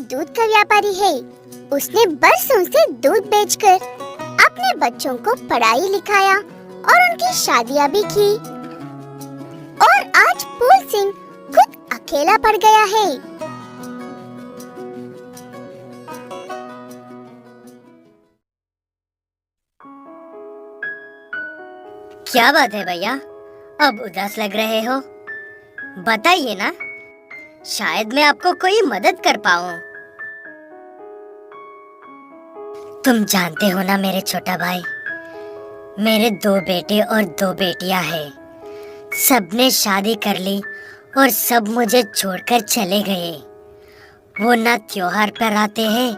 दूध का व्यापारी है। उसने बरसों से दूध बेचकर अपने बच्चों को पढ़ाई लिखाया और उनकी शादियां भी की। और आज फूल सिंह खुद अकेला पड़ गया है। क्या बात है भैया, अब उदास लग रहे हो? बताइए ना, शायद मैं आपको कोई मदद कर पाऊं। तुम जानते हो ना मेरे छोटा भाई, मेरे 2 बेटे और 2 बेटियां हैं। सबने शादी कर ली और सब मुझे छोड़कर चले गए। वो ना त्योहार पर आते हैं,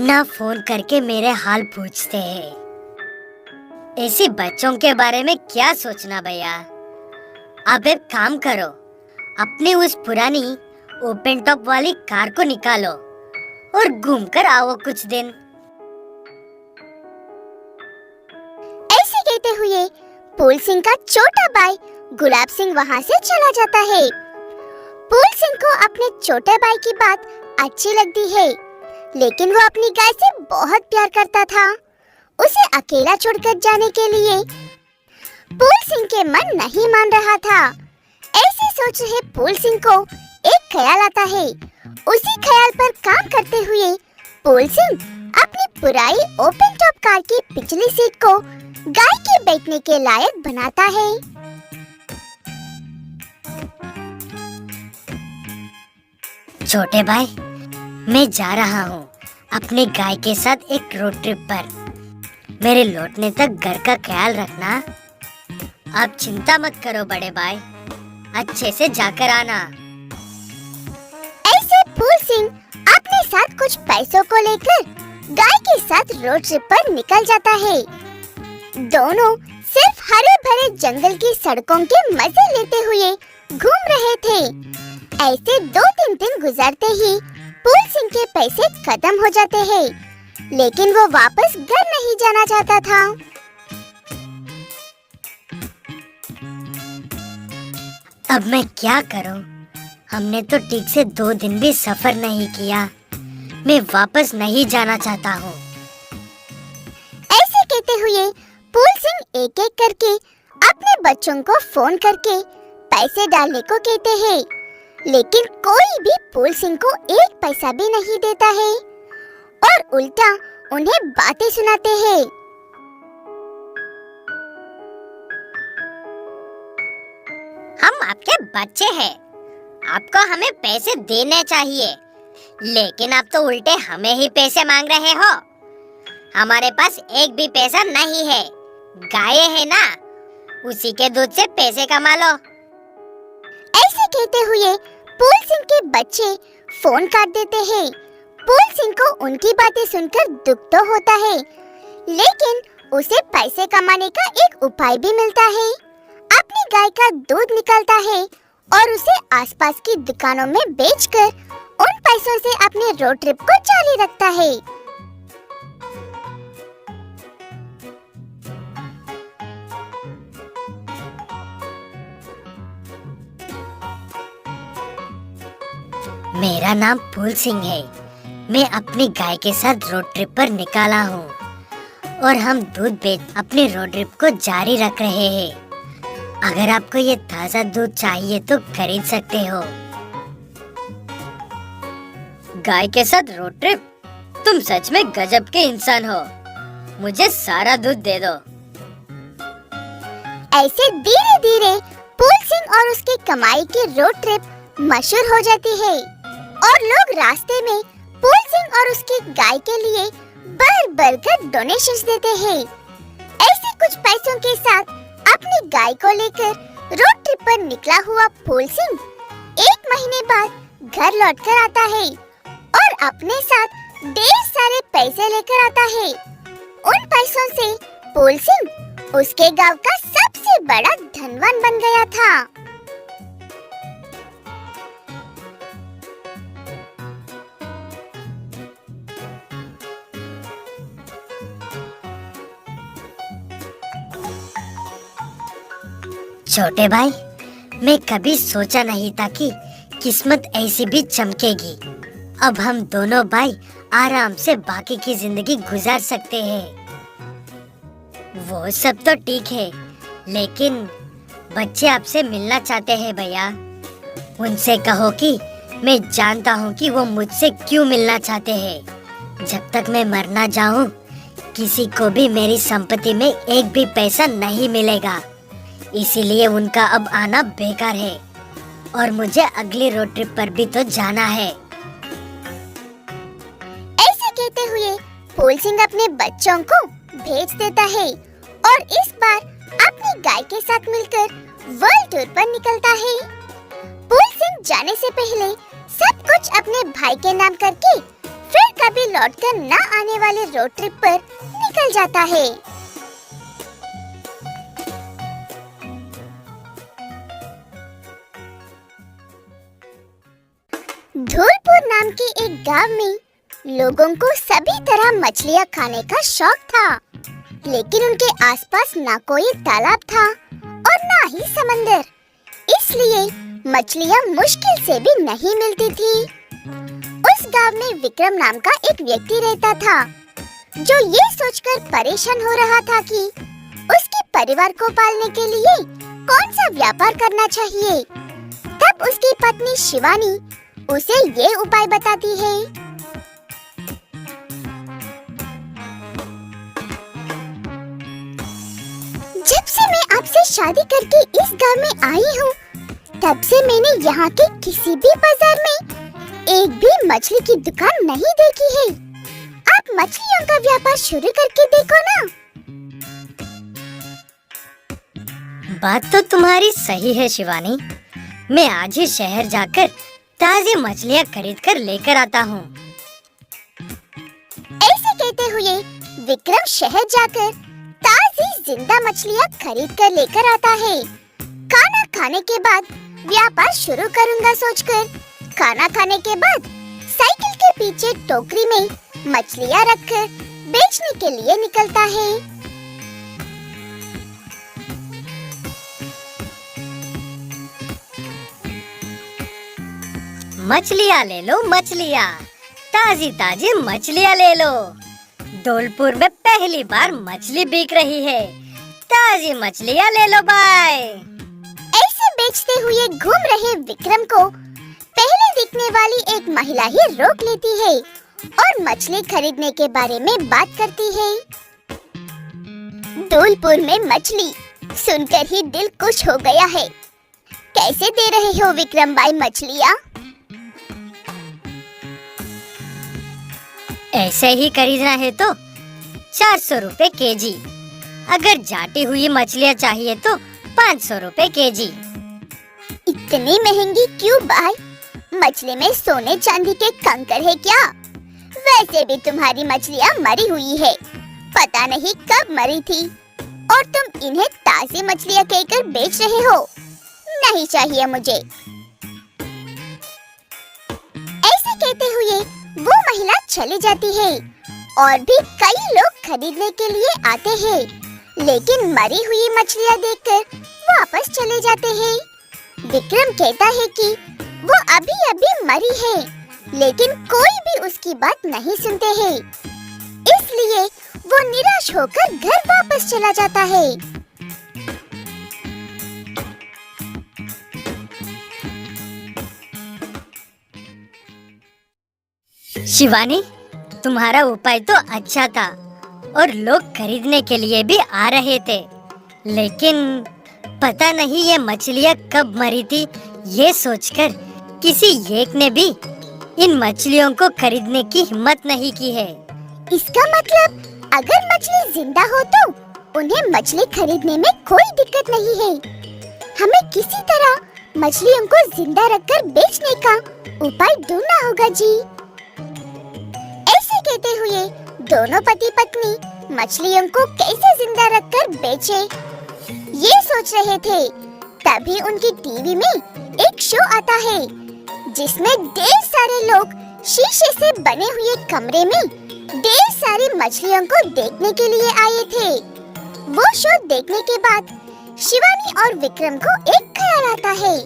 ना फोन करके मेरे हाल पूछते हैं। ऐसे बच्चों के बारे में क्या सोचना भैया। आप एक काम करो, अपनी उस पुरानी ओपन टॉप वाली कार को निकालो और घूम कर आओ कुछ दिन। ऐसे कहते हुए फूल सिंह का छोटा भाई गुलाब सिंह वहाँ से चला जाता है। फूल सिंह को अपने छोटे भाई की बात अच्छी लगती है, लेकिन वो अपनी गाय से बहुत प्यार करता था। उसे अकेला छोड़कर जाने के लिए फूल सिंह के मन नहीं मान रहा था। ऐसे सोच रहे फूल सिंह को एक ख्याल आता है। उसी ख्याल पर काम करते हुए फूल सिंह अपनी पुरानी ओपन टॉप कार की पिछली सीट को गाय के बैठने के लायक बनाता है। छोटे भाई, मैं जा रहा हूँ अपनी गाय के साथ एक रोड ट्रिप पर। मेरे लौटने तक घर का ख्याल रखना। आप चिंता मत करो बड़े भाई, अच्छे से जाकर आना। ऐसे फूल सिंह अपने साथ कुछ पैसों को लेकर गाय के साथ रोड ट्रिप पर निकल जाता है। दोनों सिर्फ हरे भरे जंगल की सड़कों के मजे लेते हुए घूम रहे थे। ऐसे 2-3 दिन गुजरते ही फूल सिंह के पैसे खत्म हो जाते हैं, लेकिन वो वापस घर नहीं जाना चाहता था। अब मैं क्या करूं? हमने तो ठीक से 2 दिन भी सफर नहीं किया। मैं वापस नहीं जाना चाहता हूं। ऐसे कहते हुए फूल सिंह एक-एक करके अपने बच्चों को फोन करके पैसे डालने को कहते हैं, लेकिन कोई भी फूल सिंह को 1 पैसा भी नहीं देता है और उल्टा उन्हें बातें सुनाते हैं। हम आपके बच्चे हैं, आपको हमें पैसे देने चाहिए, लेकिन आप तो उल्टे हमें ही पैसे मांग रहे हो। हमारे पास एक भी पैसा नहीं है। गाय है ना, उसी के दूध से पैसे कमा लो। ऐसे कहते हुए फूल सिंह के बच्चे फोन काट देते हैं। फूल सिंह को उनकी बातें सुनकर दुख तो होता है, लेकिन उसे पैसे कमाने का एक उपाय भी मिलता है। अपनी गाय का दूध निकालता है और उसे आसपास की दुकानों में बेचकर उन पैसों से अपने रोड ट्रिप को जारी रखता है। मेरा नाम फूल सिंह है। मैं अपनी गाय के साथ रोड ट्रिप पर निकाला हूँ और हम दूध बेच अपने रोड ट्रिप को जारी रख रहे हैं। अगर आपको ये ताज़ा दूध चाहिए तो खरीद सकते हो। गाय के साथ रोड ट्रिप? तुम सच में गजब के इंसान हो। मुझे सारा दूध दे दो। ऐसे धीरे धीरे फूल सिंह और उसकी कमाई की रोड ट्रिप मशहूर हो जाती है और लोग रास्ते में फूल सिंह और उसकी गाय के लिए बढ़ कर डोनेशंस देते हैं। ऐसे कुछ पैसों के साथ अपनी गाय को लेकर रोड ट्रिप पर निकला हुआ फूल सिंह 1 महीने बाद घर लौटकर आता है और अपने साथ ढेर सारे पैसे लेकर आता है। उन पैसों से फूल सिंह उसके गांव का सबसे बड़ा धनवान बन गया था। छोटे भाई, मैं कभी सोचा नहीं था कि किस्मत ऐसी भी चमकेगी। अब हम दोनों भाई आराम से बाकी की जिंदगी गुजार सकते हैं। वो सब तो ठीक है, लेकिन बच्चे आपसे मिलना चाहते हैं भैया। उनसे कहो कि मैं जानता हूँ कि वो मुझसे क्यों मिलना चाहते हैं। जब तक मैं मर ना जाऊँ, किसी को भी मेरी संपत्ति में एक भी पैसा नहीं मिलेगा। इसीलिए उनका अब आना बेकार है और मुझे अगली रोड ट्रिप पर भी तो जाना है। ऐसे कहते हुए फूल सिंह अपने बच्चों को भेज देता है और इस बार अपनी गाय के साथ मिलकर वर्ल्ड टूर पर निकलता है। फूल सिंह जाने से पहले सब कुछ अपने भाई के नाम करके फिर कभी लौटकर न आने वाले रोड ट्रिप पर निकल जाता है। धौलपुर नाम के एक गांव में लोगों को सभी तरह मछलियां खाने का शौक था, लेकिन उनके आसपास ना कोई तालाब था और ना ही समंदर, इसलिए मछलियां मुश्किल से भी नहीं मिलती थी। उस गांव में विक्रम नाम का एक व्यक्ति रहता था, जो ये सोचकर परेशान हो रहा था कि उसके परिवार को पालने के लिए कौन सा व्यापार करना चाहिए। तब उसकी पत्नी शिवानी उसे ये उपाय बताती है। जब से मैं आपसे शादी करके इस गांव में आई हूँ, तब से मैंने यहाँ के किसी भी बाजार में एक भी मछली की दुकान नहीं देखी है। आप मछलियों का व्यापार शुरू करके देखो ना। बात तो तुम्हारी सही है शिवानी। मैं आज ही शहर जाकर ताजी मछलियाँ खरीद कर लेकर आता हूँ। ऐसे कहते हुए विक्रम शहर जाकर ताजी जिंदा मछलियाँ खरीद कर लेकर आता है। खाना खाने के बाद व्यापार शुरू करूँगा सोचकर खाना खाने के बाद साइकिल के पीछे टोकरी में मछलियाँ रखकर बेचने के लिए निकलता है। मछलियाँ ले लो मछलियाँ, ताजी ताजी मछलियाँ ले लो। धौलपुर में पहली बार मछली बिक रही है, ताजी मछलियाँ ले लो भाई। ऐसे बेचते हुए घूम रहे विक्रम को पहले दिखने वाली एक महिला ही रोक लेती है और मछली खरीदने के बारे में बात करती है। धौलपुर में मछली सुनकर ही दिल खुश हो गया है। कैसे दे रहे हो विक्रम भाई मछलियाँ? ऐसे ही खरीदना है तो 400 रुपए केजी। अगर जाटी हुई मछलियाँ चाहिए तो 500 रुपए केजी। इतनी महंगी क्यों भाई? मछली में सोने चांदी के कंकर है क्या? वैसे भी तुम्हारी मछलियाँ मरी हुई है, पता नहीं कब मरी थी, और तुम इन्हें ताजी मछलियाँ कहकर बेच रहे हो। नहीं चाहिए मुझे। ऐसे कहते हुए वो महिला चली जाती है और भी कई लोग खरीदने के लिए आते हैं, लेकिन मरी हुई मछलियाँ देखकर वापस चले जाते हैं। विक्रम कहता है कि वो अभी अभी मरी है, लेकिन कोई भी उसकी बात नहीं सुनते हैं, इसलिए वो निराश होकर घर वापस चला जाता है। शिवानी, तुम्हारा उपाय तो अच्छा था और लोग खरीदने के लिए भी आ रहे थे, लेकिन पता नहीं ये मछलियाँ कब मरी थी, ये सोचकर किसी एक ने भी इन मछलियों को खरीदने की हिम्मत नहीं की है। इसका मतलब अगर मछली जिंदा हो तो उन्हें मछली खरीदने में कोई दिक्कत नहीं है। हमें किसी तरह मछलियों को जिंदा रखकर बेचने का उपाय ढूंढना होगा जी। ऐसे कहते हुए दोनों पति पत्नी मछलियों को कैसे जिंदा रखकर बेचे, ये सोच रहे थे। तभी उनकी टीवी में एक शो आता है, जिसमें ढेर सारे लोग शीशे से बने हुए कमरे में ढेर सारी मछलियों को देखने के लिए आए थे। वो शो देखने के बाद शिवानी और विक्रम को एक ख्याल आता है।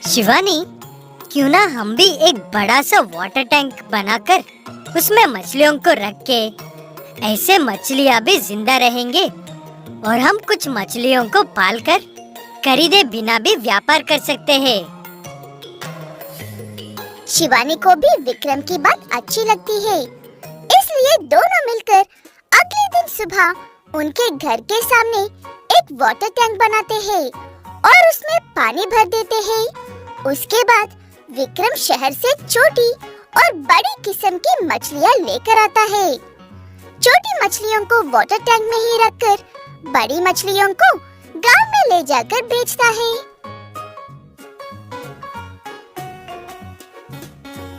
शिवानी, क्यों ना हम भी एक बड़ा सा वाटर टैंक बनाकर उसमें मछलियों को रख के ऐसे मछलियाँ भी जिंदा रहेंगे और हम कुछ मछलियों को पालकर खरीदे बिना भी व्यापार कर सकते हैं। शिवानी को भी विक्रम की बात अच्छी लगती है, इसलिए दोनों मिलकर अगले दिन सुबह उनके घर के सामने एक वाटर टैंक बनाते हैं और उसमें पानी भर देते हैं। उसके बाद विक्रम शहर से छोटी और बड़ी किस्म की मछलियाँ लेकर आता है। छोटी मछलियों को वाटर टैंक में ही रखकर बड़ी मछलियों को गांव में ले जाकर बेचता है।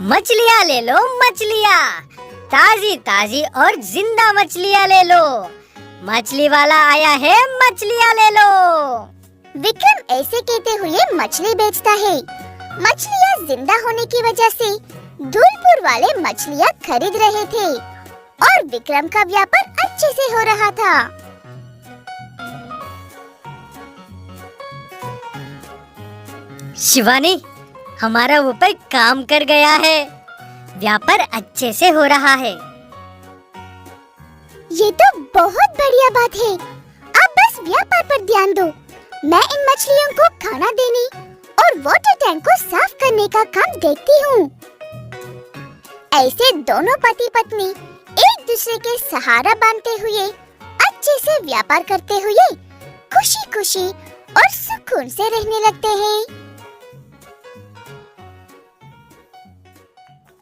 मछलियाँ ले लो मछलियाँ, ताजी ताजी और जिंदा मछलियाँ ले लो, मछली वाला आया है मछलियाँ ले लो। विक्रम ऐसे कहते हुए मछली बेचता है। मछलियाँ जिंदा होने की वजह से धूलपुर वाले मछलियाँ खरीद रहे थे और विक्रम का व्यापार अच्छे से हो रहा था। शिवानी, हमारा उपाय काम कर गया है, व्यापार अच्छे से हो रहा है। ये तो बहुत बढ़िया बात है। आप बस व्यापार पर ध्यान दो, मैं इन मछलियों को खाना देने और वाटर टैंक को साफ करने का काम देखती हूँ। ऐसे दोनों पति पत्नी एक दूसरे के सहारा बांधते हुए अच्छे से व्यापार करते हुए खुशी खुशी और सुकून से रहने लगते हैं।